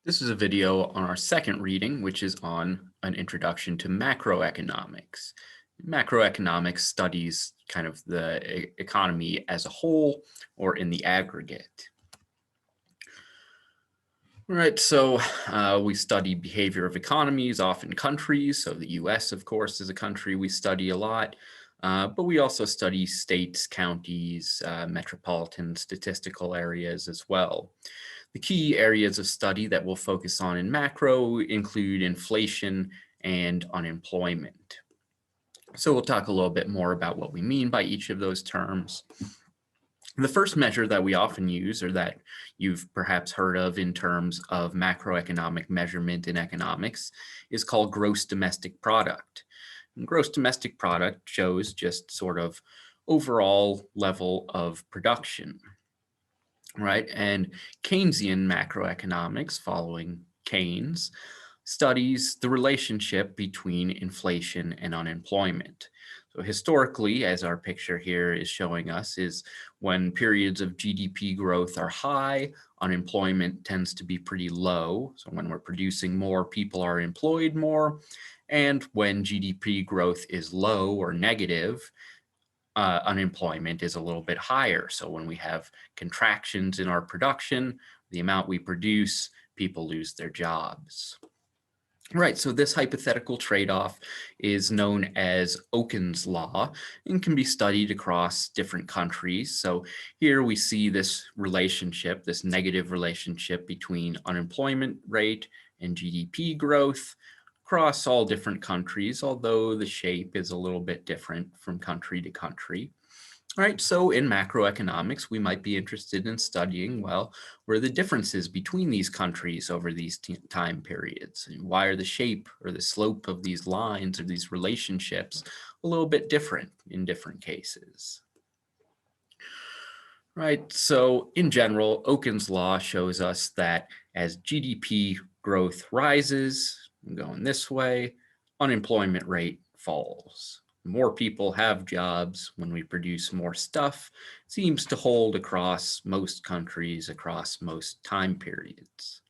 This is a video on our second reading, which is on an introduction to macroeconomics. Macroeconomics studies kind of the economy as a whole or in the aggregate. All right, so we study behavior of economies, often countries. So the US, of course, is a country we study a lot. But we also study states, counties, metropolitan statistical areas as well. The key areas of study that we'll focus on in macro include inflation and unemployment. So we'll talk a little bit more about what we mean by each of those terms. The first measure that we often use, or that you've perhaps heard of in terms of macroeconomic measurement in economics, is called gross domestic product. And gross domestic product shows just sort of overall level of production, right? And Keynesian macroeconomics, following Keynes, studies the relationship between inflation and unemployment. So historically, as our picture here is showing us, is when periods of GDP growth are high, unemployment tends to be pretty low. So when we're producing more, people are employed more. And when GDP growth is low or negative, unemployment is a little bit higher. So when we have contractions in our production, the amount we produce, people lose their jobs. Right, so this hypothetical trade-off is known as Oken's law and can be studied across different countries. So here we see this relationship, this negative relationship between unemployment rate and GDP growth across all different countries, although the shape is a little bit different from country to country. All right, so in macroeconomics, we might be interested in studying, well, where are the differences between these countries over these time periods? And why are the shape or the slope of these lines or these relationships a little bit different in different cases? Right, so in general, Oken's law shows us that as GDP growth rises, going this way, unemployment rate falls. More people have jobs when we produce more stuff. Seems to hold across most countries, across most time periods.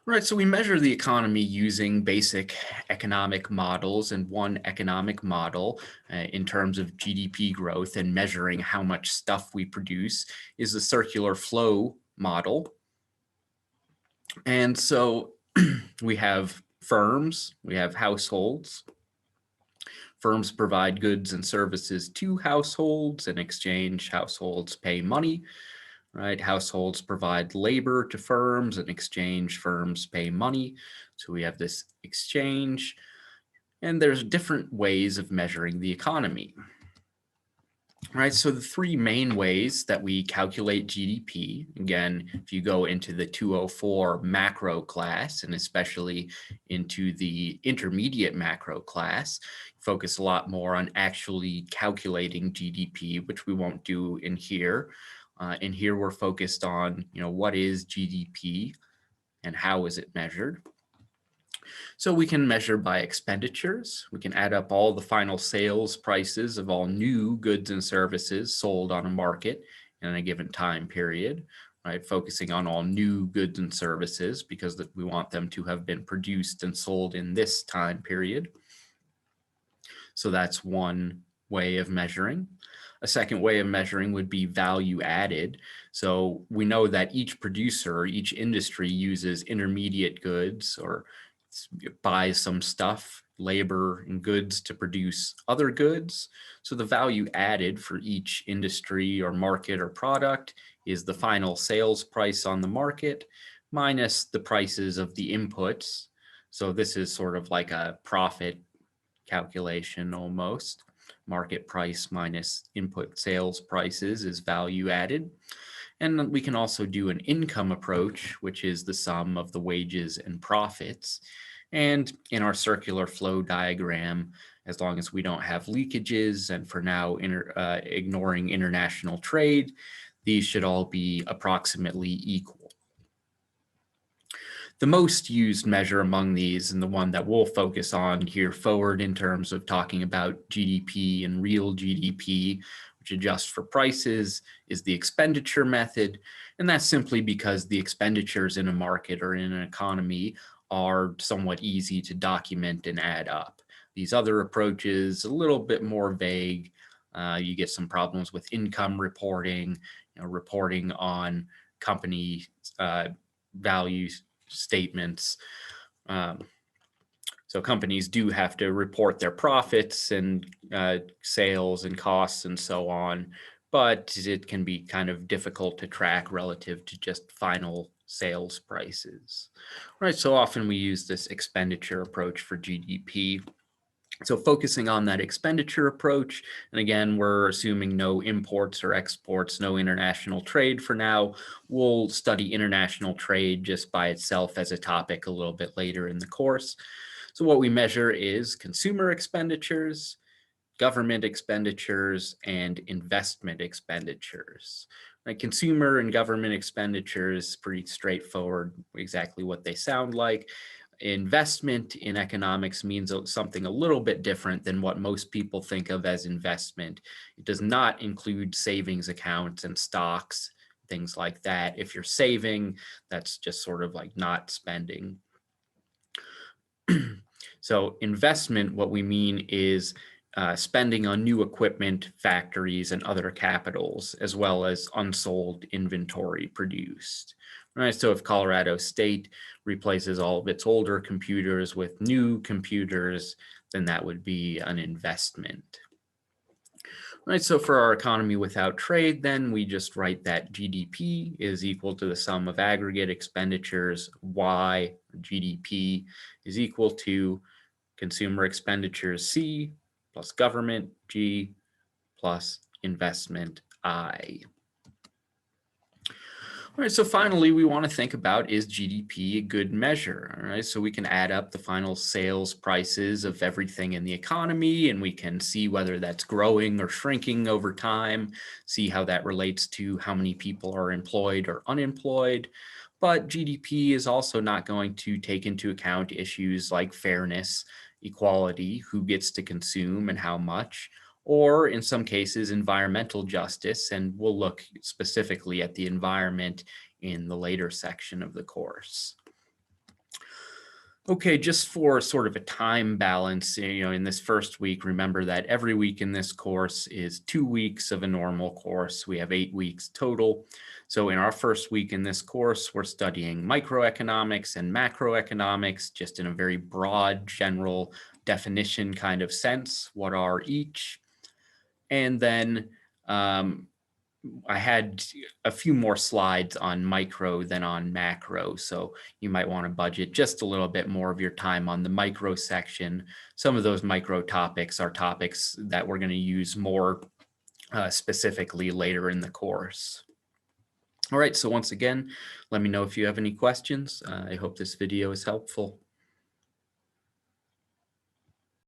Right, so we measure the economy using basic economic models, and one economic model in terms of GDP growth and measuring how much stuff we produce is the circular flow model. And so we have firms, we have households. Firms provide goods and services to households. In exchange, households pay money, right? Households provide labor to firms. In exchange, firms pay money. So we have this exchange. And there's different ways of measuring the economy. Right, so the three main ways that we calculate GDP, again, if you go into the 204 macro class, and especially into the intermediate macro class, focus a lot more on actually calculating GDP, which we won't do in here. In here, we're focused on, what is GDP and how is it measured? So we can measure by expenditures. We can add up all the final sales prices of all new goods and services sold on a market in a given time period, right? Focusing on all new goods and services because we want them to have been produced and sold in this time period. So that's one way of measuring. A second way of measuring would be value added. So we know that each producer, each industry uses intermediate goods or buys some stuff, labor and goods to produce other goods. So the value added for each industry or market or product is the final sales price on the market minus the prices of the inputs. So this is sort of like a profit calculation almost. Market price minus input sales prices is value added. And we can also do an income approach, which is the sum of the wages and profits. And in our circular flow diagram, as long as we don't have leakages, and for now ignoring international trade, these should all be approximately equal. The most used measure among these, and the one that we'll focus on here forward in terms of talking about GDP and real GDP, which adjusts for prices, is the expenditure method. And that's simply because the expenditures in a market or in an economy are somewhat easy to document and add up. These other approaches, a little bit more vague. You get some problems with income reporting, reporting on company value statements. Um, so companies do have to report their profits and sales and costs and so on, but it can be kind of difficult to track relative to just final sales prices. Right, so often we use this expenditure approach for GDP. So focusing on that expenditure approach, and again, we're assuming no imports or exports, no international trade for now. We'll study international trade just by itself as a topic a little bit later in the course. So what we measure is consumer expenditures, government expenditures, and investment expenditures. Like consumer and government expenditures, pretty straightforward, exactly what they sound like. Investment in economics means something a little bit different than what most people think of as investment. It does not include savings accounts and stocks, things like that. If you're saving, that's just sort of like not spending. So investment, what we mean is spending on new equipment, factories, and other capitals, as well as unsold inventory produced. Right. So if Colorado State replaces all of its older computers with new computers, then that would be an investment. Right, so for our economy without trade, then we just write that GDP is equal to the sum of aggregate expenditures, Y, GDP, is equal to consumer expenditures, C, plus government, G, plus investment, I. All right, so finally, we want to think about, is GDP a good measure? All right, so we can add up the final sales prices of everything in the economy, and we can see whether that's growing or shrinking over time, see how that relates to how many people are employed or unemployed. But GDP is also not going to take into account issues like fairness, equality, who gets to consume and how much, or in some cases, environmental justice. And we'll look specifically at the environment in the later section of the course. Okay, just for sort of a time balance, in this first week, remember that every week in this course is 2 weeks of a normal course. We have 8 weeks total. So in our first week in this course, we're studying microeconomics and macroeconomics, just in a very broad, general definition kind of sense. What are each? And then I had a few more slides on micro than on macro. So you might want to budget just a little bit more of your time on the micro section. Some of those micro topics are topics that we're going to use more specifically later in the course. All right, so once again, let me know if you have any questions. I hope this video is helpful.